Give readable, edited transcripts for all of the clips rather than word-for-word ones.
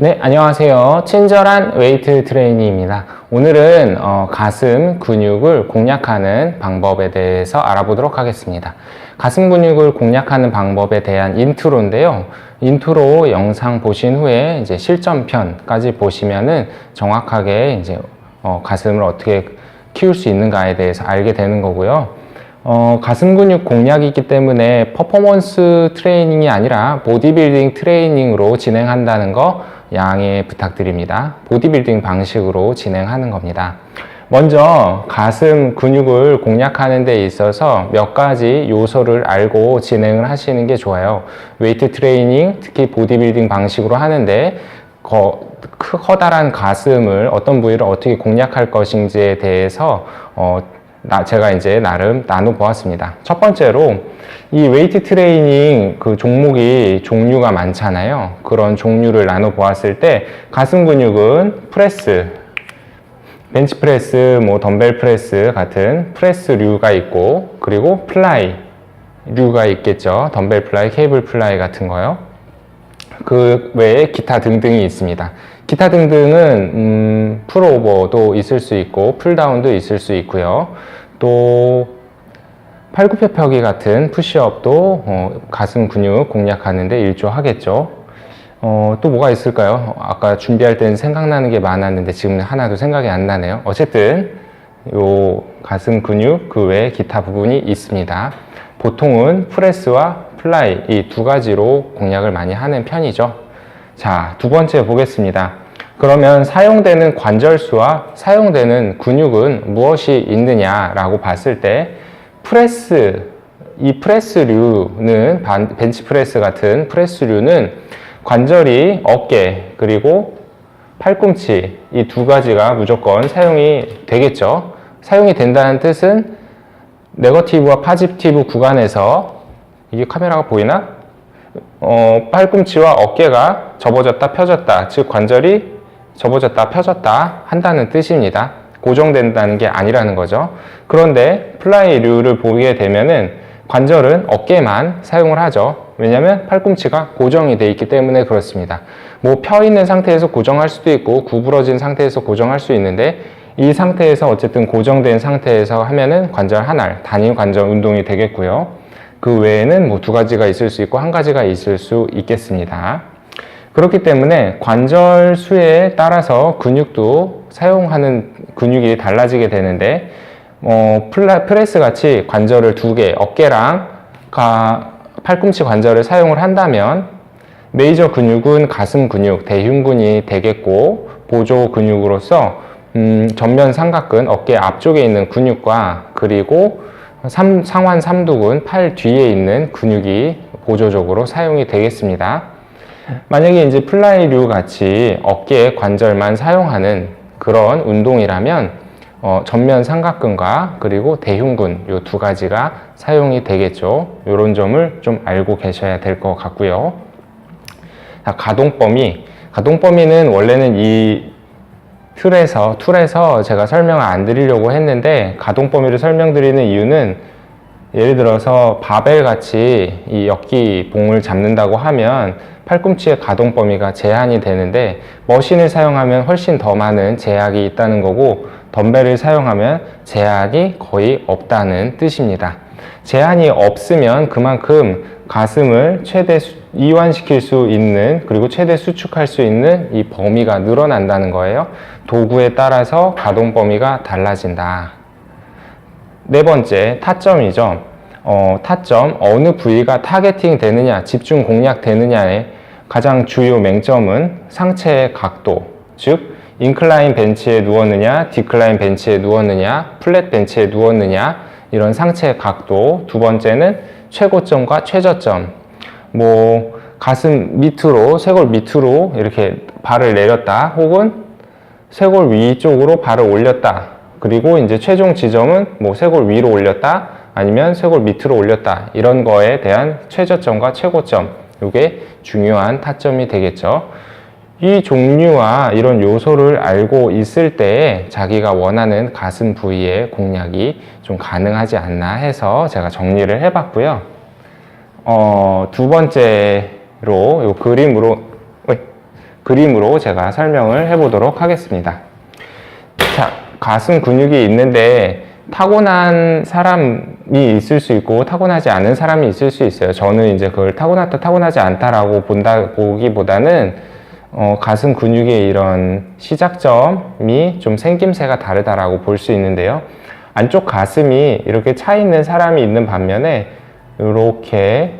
네, 안녕하세요. 친절한 웨이트 트레이닝입니다. 오늘은 가슴 근육을 공략하는 방법에 대해서 알아보도록 하겠습니다. 가슴 근육을 공략하는 방법에 대한 인트로인데요. 인트로 영상 보신 후에 이제 실전편까지 보시면은 정확하게 이제 가슴을 어떻게 키울 수 있는가에 대해서 알게 되는 거고요. 가슴 근육 공략이기 때문에 퍼포먼스 트레이닝이 아니라 보디빌딩 트레이닝으로 진행한다는 거 양해 부탁드립니다. 보디빌딩 방식으로 진행하는 겁니다. 먼저 가슴 근육을 공략하는 데 있어서 몇 가지 요소를 알고 진행을 하시는 게 좋아요. 웨이트 트레이닝, 특히 보디빌딩 방식으로 하는데 커다란 가슴을 어떤 부위를 어떻게 공략할 것인지에 대해서 제가 이제 나름 나눠 보았습니다. 첫 번째로 이 웨이트 트레이닝 그 종류가 많잖아요. 그런 종류를 나눠 보았을 때 가슴 근육은 프레스, 벤치 프레스, 덤벨 프레스 같은 프레스류가 있고, 그리고 플라이류가 있겠죠. 덤벨 플라이, 케이블 플라이 같은 거요. 그 외에 기타 등등이 있습니다. 기타 등등은 풀오버도 있을 수 있고 풀다운도 있을 수 있고요. 또 팔굽혀펴기 같은 푸시업도 가슴 근육 공략하는데 일조하겠죠. 또 뭐가 있을까요? 아까 준비할 때는 생각나는 게 많았는데 지금 하나도 생각이 안 나네요. 어쨌든 요 가슴 근육 그 외에 기타 부분이 있습니다. 보통은 프레스와 플라이 이 두 가지로 공략을 많이 하는 편이죠. 자, 두 번째 보겠습니다. 그러면 사용되는 관절수와 사용되는 근육은 무엇이 있느냐라고 봤을 때 이 프레스류는 벤치 프레스 같은 프레스류는 관절이 어깨 그리고 팔꿈치 이 두 가지가 무조건 사용이 되겠죠. 사용이 된다는 뜻은 네거티브와 파지티브 구간에서 이게 카메라가 보이나? 팔꿈치와 어깨가 접어졌다 펴졌다, 즉 관절이 접어졌다 펴졌다 한다는 뜻입니다. 고정된다는 게 아니라는 거죠. 그런데 플라이류를 보게 되면은 관절은 어깨만 사용을 하죠. 왜냐하면 팔꿈치가 고정이 되어 있기 때문에 그렇습니다. 펴 있는 상태에서 고정할 수도 있고 구부러진 상태에서 고정할 수 있는데 이 상태에서 어쨌든 고정된 상태에서 하면은 관절 하나, 단일 관절 운동이 되겠고요. 그 외에는 두 가지가 있을 수 있고 한 가지가 있을 수 있겠습니다. 그렇기 때문에 관절 수에 따라서 근육도 사용하는 근육이 달라지게 되는데 프레스 같이 관절을 두 개, 어깨랑 팔꿈치 관절을 사용을 한다면 메이저 근육은 가슴 근육, 대흉근이 되겠고 보조 근육으로서 전면 삼각근, 어깨 앞쪽에 있는 근육과 그리고 상완 삼두근, 팔 뒤에 있는 근육이 보조적으로 사용이 되겠습니다. 만약에 이제 플라이류 같이 어깨 관절만 사용하는 그런 운동이라면 전면 삼각근과 그리고 대흉근 이 두 가지가 사용이 되겠죠. 이런 점을 좀 알고 계셔야 될 것 같고요. 자, 가동범위는 원래는 이 툴에서 제가 설명을 안 드리려고 했는데 가동범위를 설명드리는 이유는 예를 들어서 바벨 같이 이 역기봉을 잡는다고 하면 팔꿈치의 가동 범위가 제한이 되는데 머신을 사용하면 훨씬 더 많은 제약이 있다는 거고 덤벨을 사용하면 제약이 거의 없다는 뜻입니다. 제한이 없으면 그만큼 가슴을 최대 이완시킬 수 있는 그리고 최대 수축할 수 있는 이 범위가 늘어난다는 거예요. 도구에 따라서 가동 범위가 달라진다. 네 번째, 타점이죠. 타점, 어느 부위가 타겟팅 되느냐, 집중 공략 되느냐의 가장 주요 맹점은 상체의 각도, 즉 인클라인 벤치에 누웠느냐, 디클라인 ben치에 누웠느냐, 플랫 벤치에 누웠느냐 이런 상체의 각도. 두 번째는 최고점과 최저점. 가슴 밑으로, 쇄골 밑으로 이렇게 발을 내렸다, 혹은 쇄골 위쪽으로 발을 올렸다. 그리고 이제 최종 지점은 쇄골 위로 올렸다, 아니면 쇄골 밑으로 올렸다. 이런 거에 대한 최저점과 최고점. 이게 중요한 타점이 되겠죠. 이 종류와 이런 요소를 알고 있을 때에 자기가 원하는 가슴 부위의 공략이 좀 가능하지 않나 해서 제가 정리를 해 봤고요. 두 번째로 이 그림으로 제가 설명을 해보도록 하겠습니다. 자, 가슴 근육이 있는데 타고난 사람이 있을 수 있고 타고나지 않은 사람이 있을 수 있어요. 저는 이제 그걸 타고났다 타고나지 않다라고 보기보다는 가슴 근육의 이런 시작점이 좀 생김새가 다르다라고 볼 수 있는데요. 안쪽 가슴이 이렇게 차 있는 사람이 있는 반면에 이렇게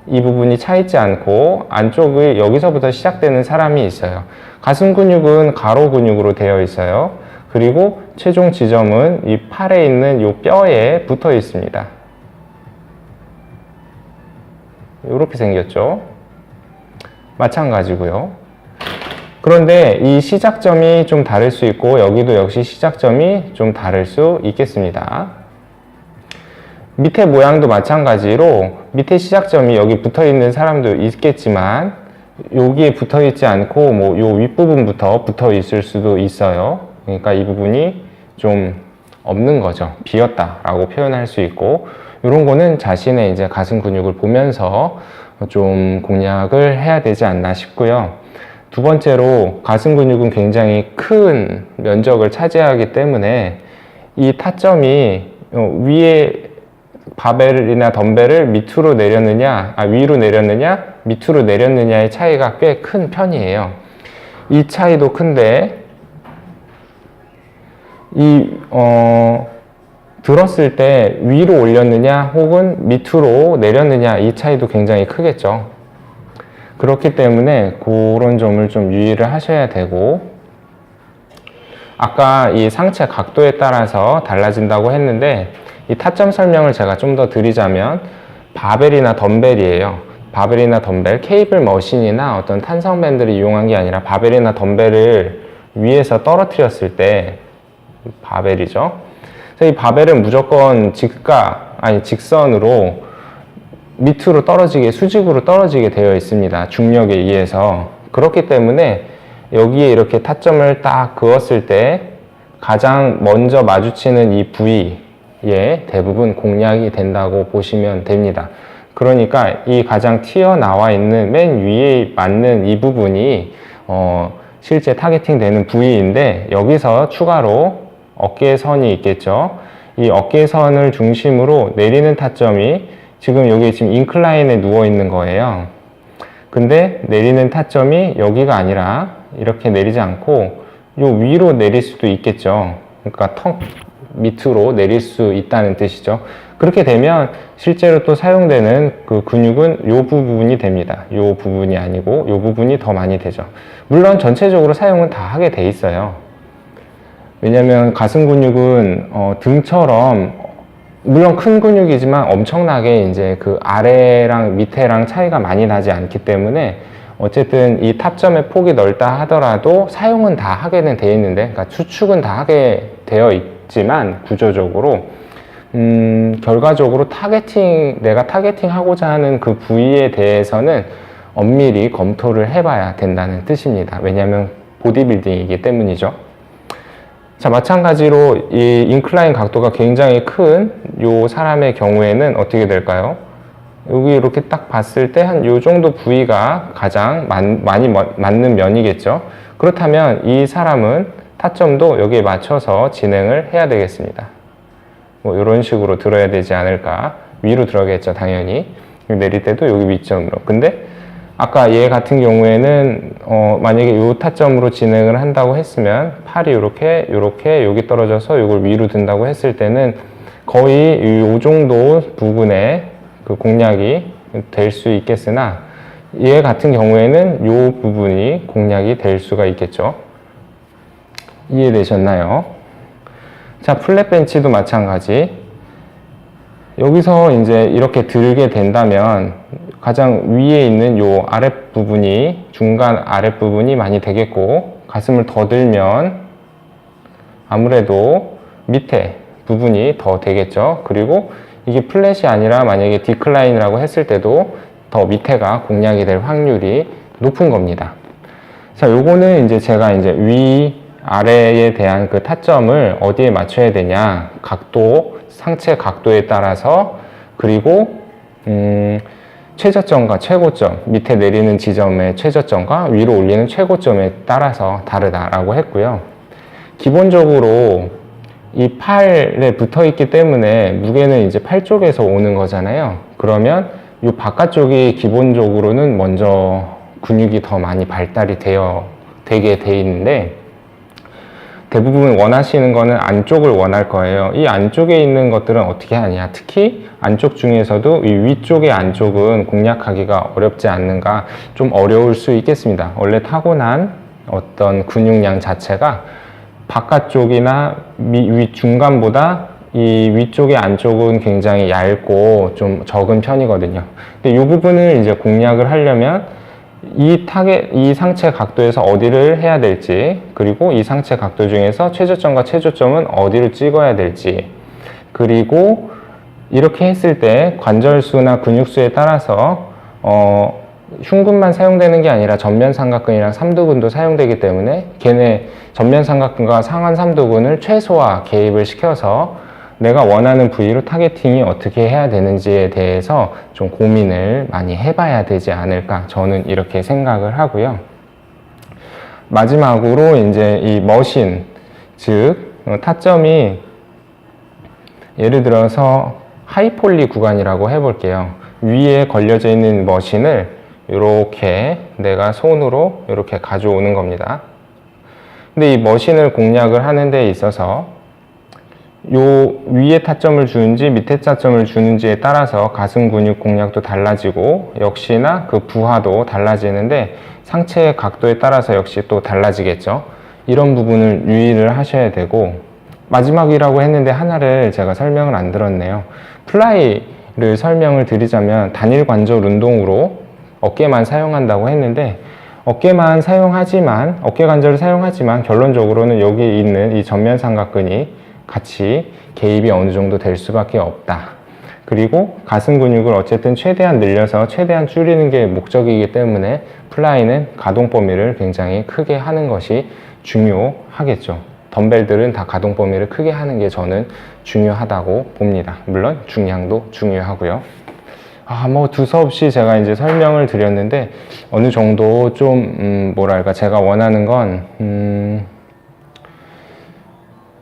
이 부분이 차 있지 않고 안쪽이 여기서부터 시작되는 사람이 있어요. 가슴 근육은 가로 근육으로 되어 있어요. 그리고 최종 지점은 이 팔에 있는 이 뼈에 붙어 있습니다. 이렇게 생겼죠. 마찬가지고요. 그런데 이 시작점이 좀 다를 수 있고 여기도 역시 시작점이 좀 다를 수 있겠습니다. 밑에 모양도 마찬가지로 밑에 시작점이 여기 붙어 있는 사람도 있겠지만 여기에 붙어 있지 않고 뭐 요 윗부분부터 붙어 있을 수도 있어요. 그러니까 이 부분이 좀 없는 거죠. 비었다라고 표현할 수 있고, 이런 거는 자신의 이제 가슴 근육을 보면서 좀 공략을 해야 되지 않나 싶고요. 두 번째로 가슴 근육은 굉장히 큰 면적을 차지하기 때문에 이 타점이 위에 바벨이나 덤벨을 밑으로 내렸느냐, 위로 내렸느냐, 밑으로 내렸느냐의 차이가 꽤 큰 편이에요. 이 차이도 큰데 들었을 때 위로 올렸느냐 혹은 밑으로 내렸느냐 이 차이도 굉장히 크겠죠. 그렇기 때문에 그런 점을 좀 유의를 하셔야 되고, 아까 이 상체 각도에 따라서 달라진다고 했는데 이 타점 설명을 제가 좀 더 드리자면 바벨이나 덤벨이에요. 바벨이나 덤벨, 케이블 머신이나 어떤 탄성 밴드를 이용한 게 아니라 바벨이나 덤벨을 위에서 떨어뜨렸을 때 바벨이죠. 그래서 이 바벨은 무조건 직선으로 밑으로 떨어지게, 수직으로 떨어지게 되어 있습니다. 중력에 의해서. 그렇기 때문에 여기에 이렇게 타점을 딱 그었을 때 가장 먼저 마주치는 이 부위에 대부분 공략이 된다고 보시면 됩니다. 그러니까 이 가장 튀어나와 있는 맨 위에 맞는 이 부분이 실제 타겟팅 되는 부위인데, 여기서 추가로 어깨선이 있겠죠. 이 어깨선을 중심으로 내리는 타점이 지금 여기 지금 인클라인에 누워 있는 거예요. 근데 내리는 타점이 여기가 아니라 이렇게 내리지 않고 요 위로 내릴 수도 있겠죠. 그러니까 턱 밑으로 내릴 수 있다는 뜻이죠. 그렇게 되면 실제로 또 사용되는 그 근육은 요 부분이 됩니다. 요 부분이 아니고 요 부분이 더 많이 되죠. 물론 전체적으로 사용은 다 하게 돼 있어요. 왜냐면 가슴 근육은 등처럼 물론 큰 근육이지만 엄청나게 이제 그 아래랑 밑에랑 차이가 많이 나지 않기 때문에 어쨌든 이 타점의 폭이 넓다 하더라도 사용은 다 하게는 돼 있는데, 그러니까 추측은 다 하게 되어 있지만 구조적으로 결과적으로 내가 타겟팅 하고자 하는 그 부위에 대해서는 엄밀히 검토를 해봐야 된다는 뜻입니다. 왜냐하면 보디빌딩이기 때문이죠. 자, 마찬가지로 이 인클라인 각도가 굉장히 큰 요 사람의 경우에는 어떻게 될까요? 여기 이렇게 딱 봤을 때 한 요 정도 부위가 가장 많이 맞는 면이겠죠. 그렇다면 이 사람은 타점도 여기에 맞춰서 진행을 해야 되겠습니다. 뭐 이런 식으로 들어야 되지 않을까. 위로 들어야겠죠, 당연히. 내릴 때도 여기 위점으로. 근데 아까 얘 같은 경우에는 만약에 이 타점으로 진행을 한다고 했으면 팔이 이렇게 여기 떨어져서 이걸 위로 든다고 했을 때는 거의 이 정도 부분에 그 공략이 될 수 있겠으나, 얘 같은 경우에는 이 부분이 공략이 될 수가 있겠죠. 이해되셨나요? 자, 플랫 벤치도 마찬가지. 여기서 이제 이렇게 들게 된다면 가장 위에 있는 요 아랫부분이, 중간 아랫부분이 많이 되겠고, 가슴을 더 들면 아무래도 밑에 부분이 더 되겠죠. 그리고 이게 플랫이 아니라 만약에 디클라인이라고 했을 때도 더 밑에가 공략이 될 확률이 높은 겁니다. 자, 요거는 이제 제가 이제 위, 아래에 대한 그 타점을 어디에 맞춰야 되냐, 각도, 상체 각도에 따라서, 그리고 최저점과 최고점, 밑에 내리는 지점의 최저점과 위로 올리는 최고점에 따라서 다르다라고 했고요. 기본적으로 이 팔에 붙어 있기 때문에 무게는 이제 팔 쪽에서 오는 거잖아요. 그러면 이 바깥쪽이 기본적으로는 먼저 근육이 더 많이 발달이 되게 돼 있는데, 대부분 원하시는 거는 안쪽을 원할 거예요. 이 안쪽에 있는 것들은 어떻게 하냐, 특히 안쪽 중에서도 이 위쪽의 안쪽은 공략하기가 어렵지 않는가, 좀 어려울 수 있겠습니다. 원래 타고난 어떤 근육량 자체가 바깥쪽이나 위 중간보다 이 위쪽의 안쪽은 굉장히 얇고 좀 적은 편이거든요. 근데 이 부분을 이제 공략을 하려면 이 상체 각도에서 어디를 해야 될지, 그리고 이 상체 각도 중에서 최저점과 최저점은 어디를 찍어야 될지, 그리고 이렇게 했을 때 관절수나 근육수에 따라서 흉근만 사용되는 게 아니라 전면 삼각근이랑 삼두근도 사용되기 때문에 걔네 전면 삼각근과 상완 삼두근을 최소화 개입을 시켜서 내가 원하는 부위로 타겟팅이 어떻게 해야 되는지에 대해서 좀 고민을 많이 해봐야 되지 않을까, 저는 이렇게 생각을 하고요. 마지막으로 이제 이 머신, 즉 타점이 예를 들어서 하이폴리 구간이라고 해볼게요. 위에 걸려져 있는 머신을 이렇게 내가 손으로 이렇게 가져오는 겁니다. 근데 이 머신을 공략을 하는 데 있어서 요 위에 타점을 주는지 밑에 타점을 주는지에 따라서 가슴 근육 공략도 달라지고, 역시나 그 부하도 달라지는데 상체의 각도에 따라서 역시 또 달라지겠죠. 이런 부분을 유의를 하셔야 되고, 마지막이라고 했는데 하나를 제가 설명을 안 들었네요. 플라이를 설명을 드리자면 단일 관절 운동으로 어깨만 사용한다고 했는데, 어깨 관절을 사용하지만 결론적으로는 여기 있는 이 전면 삼각근이 같이 개입이 어느 정도 될 수밖에 없다. 그리고 가슴 근육을 어쨌든 최대한 늘려서 최대한 줄이는 게 목적이기 때문에 플라이는 가동 범위를 굉장히 크게 하는 것이 중요하겠죠. 덤벨들은 다 가동 범위를 크게 하는 게 저는 중요하다고 봅니다. 물론 중량도 중요하고요. 뭐 두서없이 제가 이제 설명을 드렸는데 어느 정도 좀 뭐랄까, 제가 원하는 건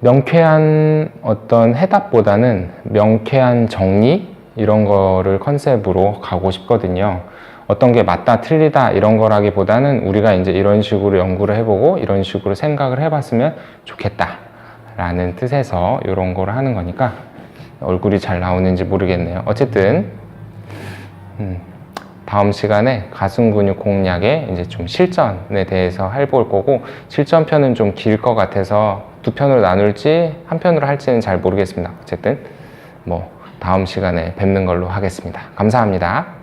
명쾌한 어떤 해답보다는 명쾌한 정리, 이런 거를 컨셉으로 가고 싶거든요. 어떤 게 맞다 틀리다 이런 거라기보다는 우리가 이제 이런 식으로 연구를 해보고 이런 식으로 생각을 해봤으면 좋겠다 라는 뜻에서 이런 거를 하는 거니까 얼굴이 잘 나오는지 모르겠네요. 어쨌든 다음 시간에 가슴 근육 공략의 이제 좀 실전에 대해서 해볼 거고, 실전편은 좀 길 것 같아서 두 편으로 나눌지 한 편으로 할지는 잘 모르겠습니다. 어쨌든 다음 시간에 뵙는 걸로 하겠습니다. 감사합니다.